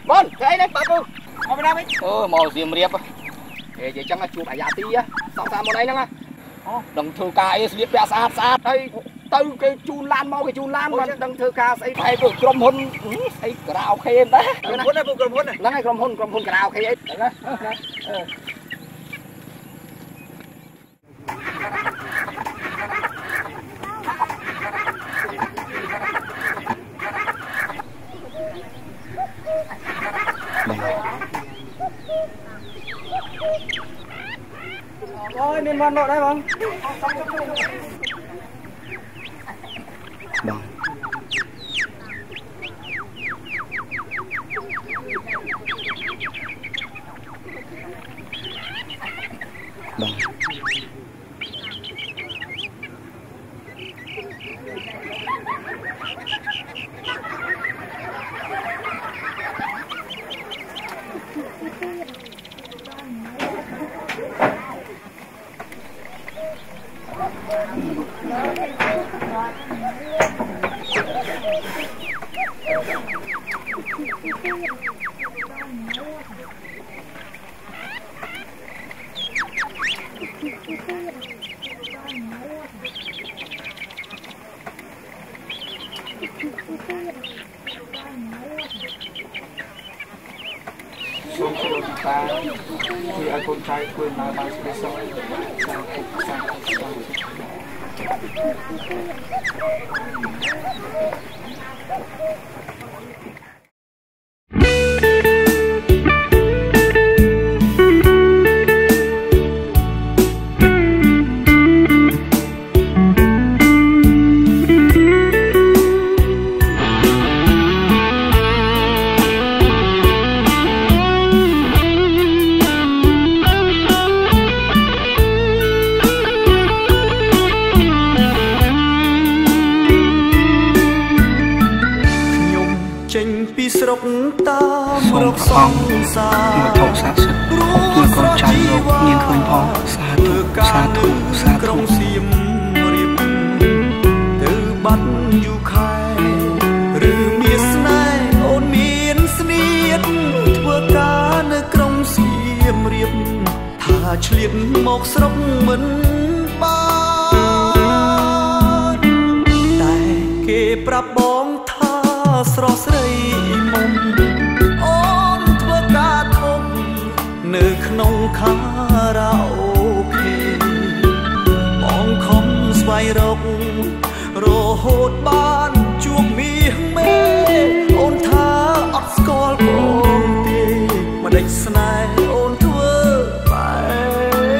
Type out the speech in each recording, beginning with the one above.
Bon, thế đấy, bà cô. Ngồi bên đây đi. Màu diềm riệp. Để vậy chẳng là chụp ảnh tí á. Sao sao món này nè. Đừng thử cái liệp bè sát đây. Từ cái chun lan mau cái chun lan mà đừng thử ca xây thay của cầm hôn xây cào khe em đấy. Cầm hôn này, cầm hôn này. Này cầm hôn cào khe ấy. Đấy. Ôi, nên văn nội đây băng. Băng. Băng. Xuống cho đôi ta thì ai con trai quên nào bằng sẽ sợ Rốc ta rốc sông xa thổ xa sức người con trai rốc nghiêng khơi phong xa thủ xiêm riệp từ bắt du khai rư miết này ôn miên sniết thua ca nơi trong xiêm riệp thả chliệt một sốc mấn ban tại kê prap bóng tha sro sreiនៅក្នុងខារ៉ាអូខេបងខំស្វែងរករហូតបានជួបមាសមេអូនថាអត់ស្គាល់បងទេមិនដេចស្នេហ៍អូនធ្វើបែ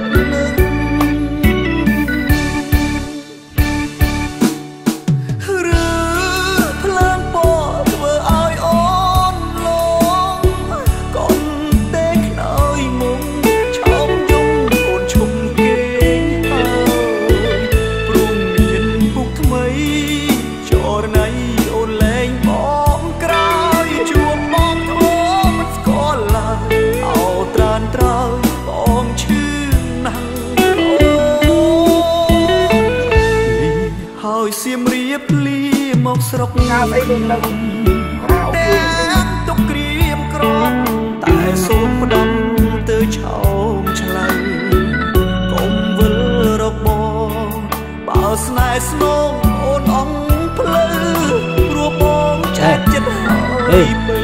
បនឹងឬភ្លើងពណ៌ធ្វើឲ្យអូនលងកូនទេខ្នើយមុំឆោមយំអូនឈុំគេហើយព្រមមានពុកថ្មីចរណៃអូនលែងបងក្រោយជួបបងធ្វើមិនស្គាល់ឡើយអោត្រានត្រើយបងឈឺណាស់អូនេះហើយសៀមរាបលីមកស្រុកងាប់អីដូចនឹងតែទុកក្រៀមក្រំតែសូមផ្ដំទៅឆោមឆ្លៃកុំវិលរកបងបើស្នេហ៍ស្នងអូនអង្គភ្លឺព្រោះបងចាច់ចិត្តហើយបើ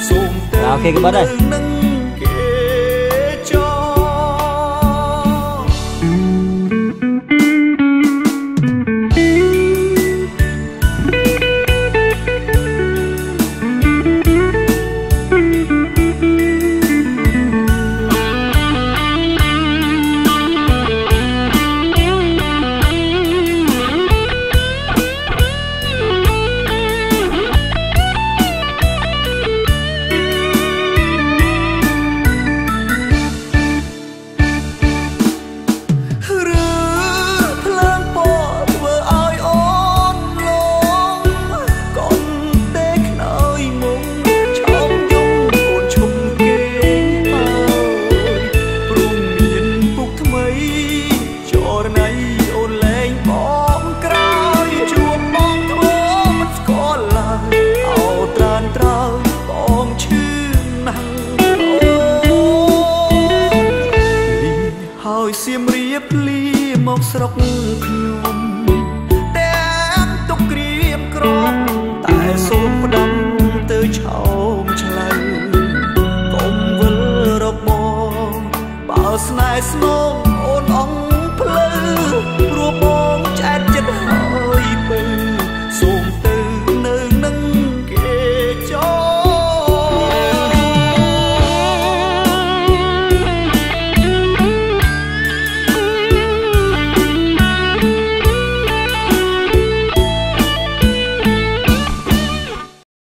សូមទៅអូខេគេបាត់ហើយនឹងគេចោ មកស្រុកខ្ញុំទាំងទុកក្រៀមក្រំតែសូមផ្ដំទៅឆោមឆ្លៅកុំវិលរកមកបើស្នេហ៍ស្នងអូនអង្គភ្លឺព្រោះបង